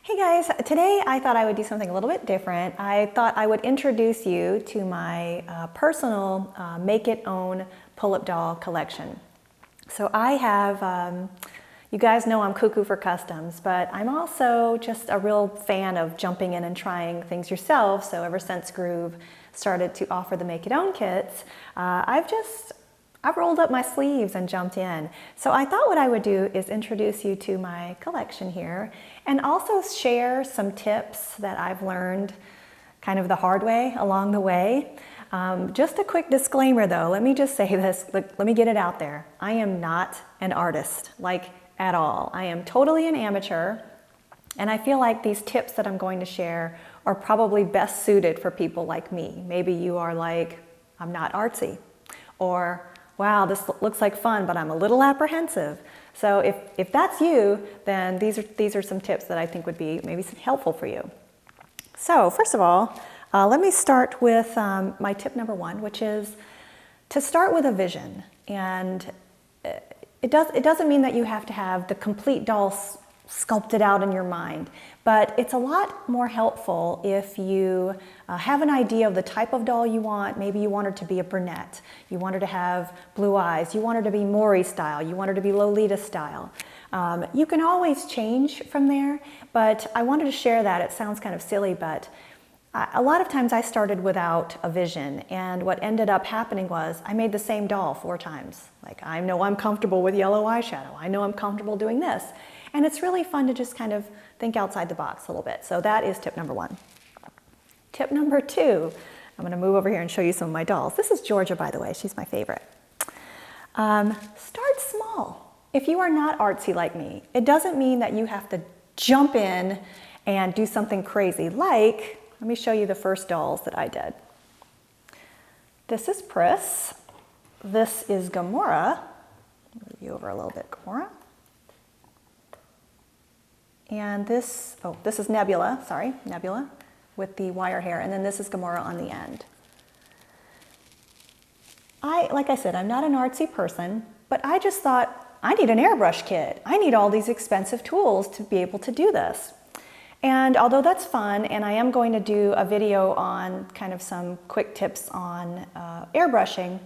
Hey guys, today I thought I would do something a little bit different. I thought I would introduce you to my personal make-it-own pull-up doll collection. So I have, you guys know I'm cuckoo for customs, but I'm also just a real fan of jumping in and trying things yourself. So ever since Groove started to offer the make-it-own kits, I've rolled up my sleeves and jumped in. So I thought what I would do is introduce you to my collection here and also share some tips that I've learned kind of the hard way along the way. Just a quick disclaimer though, let me just say this, let me get it out there. I am not an artist, like at all. I am totally an amateur, and I feel like these tips that I'm going to share are probably best suited for people like me. Maybe you are like, I'm not artsy, or wow, this looks like fun, but I'm a little apprehensive. So if that's you, then these are some tips that I think would be maybe helpful for you. So first of all, let me start with my tip number one, which is to start with a vision. And it doesn't mean that you have to have the complete doll sculpted out in your mind, but it's a lot more helpful if you have an idea of the type of doll you want. Maybe you want her to be a brunette, you want her to have blue eyes, you want her to be Maury style, you want her to be Lolita style. You can always change from there, but I wanted to share that. It sounds kind of silly, but a lot of times I started without a vision, and what ended up happening was I made the same doll 4 times. Like, I know I'm comfortable with yellow eyeshadow, I know I'm comfortable doing this. And it's really fun to just kind of think outside the box a little bit. So that is tip number one. Tip number 2, I'm going to move over here and show you some of my dolls. This is Georgia, by the way. She's my favorite. Start small. If you are not artsy like me, it doesn't mean that you have to jump in and do something crazy. Like, let me show you the first dolls that I did. This is Pris. This is Gamora. Move you over a little bit, Gamora. And this is Nebula, sorry, Nebula, with the wire hair, and then this is Gamora on the end. Like I said, I'm not an artsy person, but I just thought, I need an airbrush kit. I need all these expensive tools to be able to do this. And although that's fun, and I am going to do a video on kind of some quick tips on airbrushing,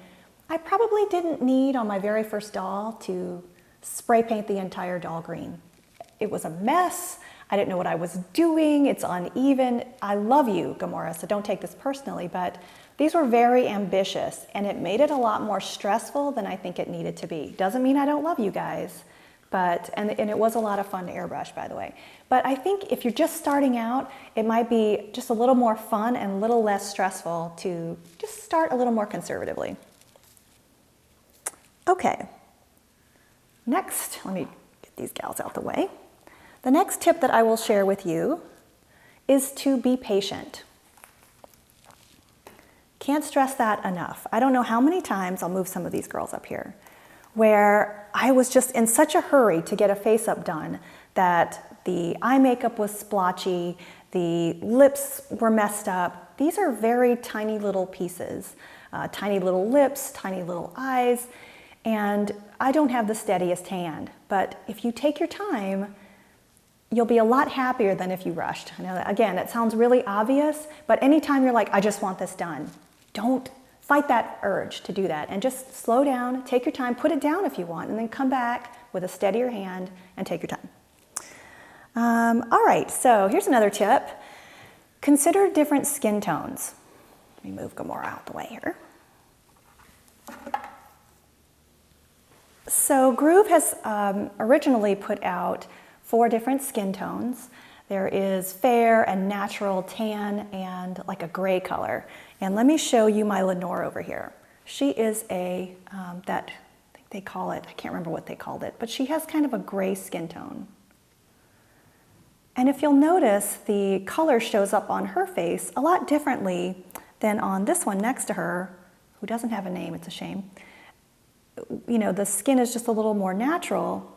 I probably didn't need on my very first doll to spray paint the entire doll green. It was a mess. I didn't know what I was doing. It's uneven. I love you, Gamora, so don't take this personally, but these were very ambitious, and it made it a lot more stressful than I think it needed to be. Doesn't mean I don't love you guys, but, and it was a lot of fun to airbrush, by the way. But I think if you're just starting out, it might be just a little more fun and a little less stressful to just start a little more conservatively. Okay, next, let me get these gals out the way. The next tip that I will share with you is to be patient. Can't stress that enough. I don't know how many times, I'll move some of these girls up here, where I was just in such a hurry to get a face-up done that the eye makeup was splotchy, the lips were messed up. These are very tiny little pieces, tiny little lips, tiny little eyes, and I don't have the steadiest hand. But if you take your time, you'll be a lot happier than if you rushed. I know that, again, it sounds really obvious, but anytime you're like, I just want this done, don't fight that urge to do that, and just slow down, take your time, put it down if you want, and then come back with a steadier hand and take your time. All right, so here's another tip. Consider different skin tones. Let me move Gamora out the way here. So Groove has originally put out 4 different skin tones. There is fair and natural, tan, and like a gray color. And let me show you my Lenore over here. She is I think they call it, I can't remember what they called it, but she has kind of a gray skin tone. And if you'll notice, the color shows up on her face a lot differently than on this one next to her, who doesn't have a name, it's a shame. You know, the skin is just a little more natural.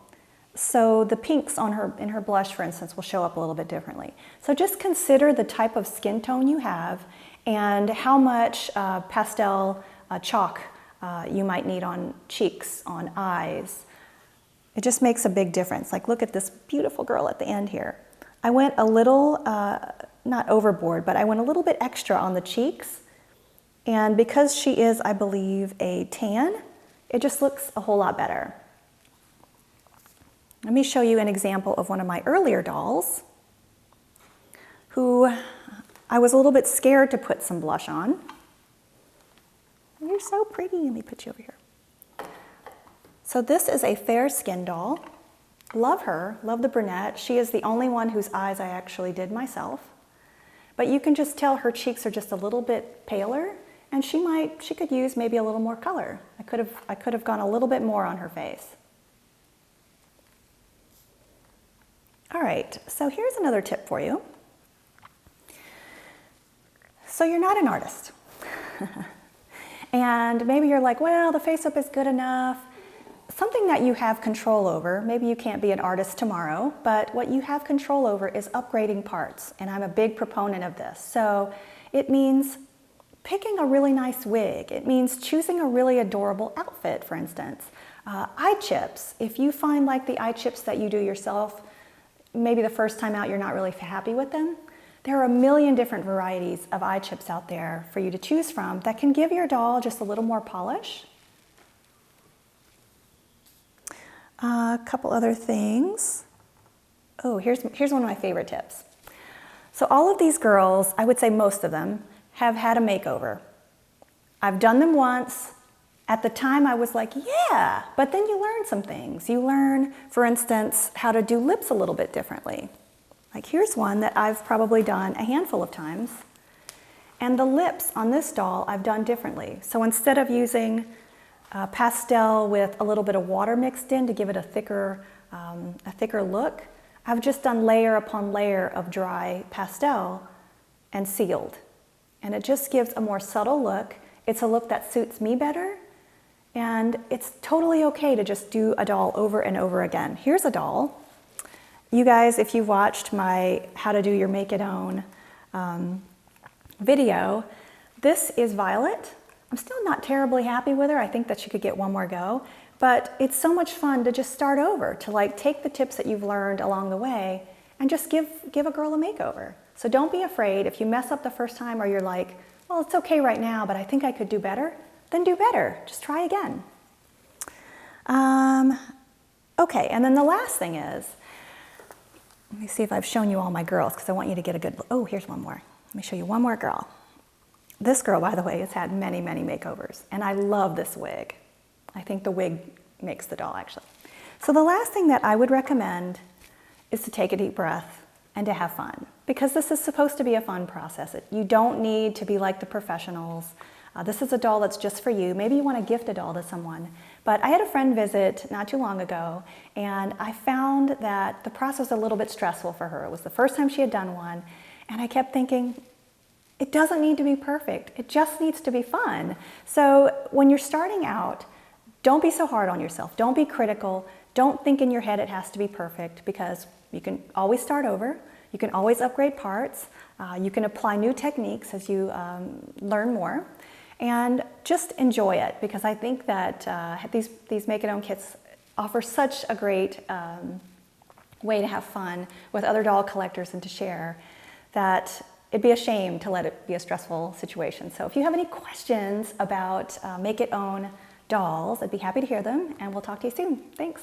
So the pinks on in her blush, for instance, will show up a little bit differently. So just consider the type of skin tone you have and how much pastel chalk you might need on cheeks, on eyes. It just makes a big difference. Like, look at this beautiful girl at the end here. I went a little, not overboard, but I went a little bit extra on the cheeks. And because she is, I believe, a tan, it just looks a whole lot better. Let me show you an example of one of my earlier dolls who I was a little bit scared to put some blush on. You're so pretty. Let me put you over here. So this is a fair skin doll. Love her, love the brunette. She is the only one whose eyes I actually did myself. But you can just tell her cheeks are just a little bit paler, and she could use maybe a little more color. I could have gone a little bit more on her face. All right, so here's another tip for you. So you're not an artist. And maybe you're like, well, the face-up is good enough. Something that you have control over, maybe you can't be an artist tomorrow, but what you have control over is upgrading parts, and I'm a big proponent of this. So it means picking a really nice wig. It means choosing a really adorable outfit, for instance. Eye chips. If you find like the eye chips that you do yourself, maybe the first time out you're not really happy with them, there are a million different varieties of eye chips out there for you to choose from that can give your doll just a little more polish. A couple other things. Oh, here's one of my favorite tips. So all of these girls, I would say most of them, have had a makeover. I've done them once. At the time I was like, yeah, but then you learn some things. You learn, for instance, how to do lips a little bit differently. Like here's one that I've probably done a handful of times. And the lips on this doll I've done differently. So instead of using pastel with a little bit of water mixed in to give it a thicker look, I've just done layer upon layer of dry pastel and sealed. And it just gives a more subtle look. It's a look that suits me better, and it's totally okay to just do a doll over and over again. Here's a doll. You guys, if you watched my How to Do Your Make It Own video, this is Violet. I'm still not terribly happy with her. I think that she could get one more go, but it's so much fun to just start over, to like take the tips that you've learned along the way and just give a girl a makeover. So don't be afraid. If you mess up the first time or you're like, well, it's okay right now, but I think I could do better, then do better. Just try again. Okay, and then the last thing is, let me see if I've shown you all my girls because I want you to get a good look. Oh, here's one more. Let me show you one more girl. This girl, by the way, has had many, many makeovers, and I love this wig. I think the wig makes the doll, actually. So the last thing that I would recommend is to take a deep breath and to have fun, because this is supposed to be a fun process. You don't need to be like the professionals. This is a doll that's just for you. Maybe you want to gift a doll to someone. But I had a friend visit not too long ago, and I found that the process was a little bit stressful for her. It was the first time she had done one, and I kept thinking, it doesn't need to be perfect. It just needs to be fun. So when you're starting out, don't be so hard on yourself. Don't be critical. Don't think in your head it has to be perfect, because you can always start over. You can always upgrade parts. You can apply new techniques as you learn more. And just enjoy it, because I think that these Make It Own kits offer such a great way to have fun with other doll collectors and to share, that it'd be a shame to let it be a stressful situation. So if you have any questions about Make It Own dolls, I'd be happy to hear them, and we'll talk to you soon. Thanks.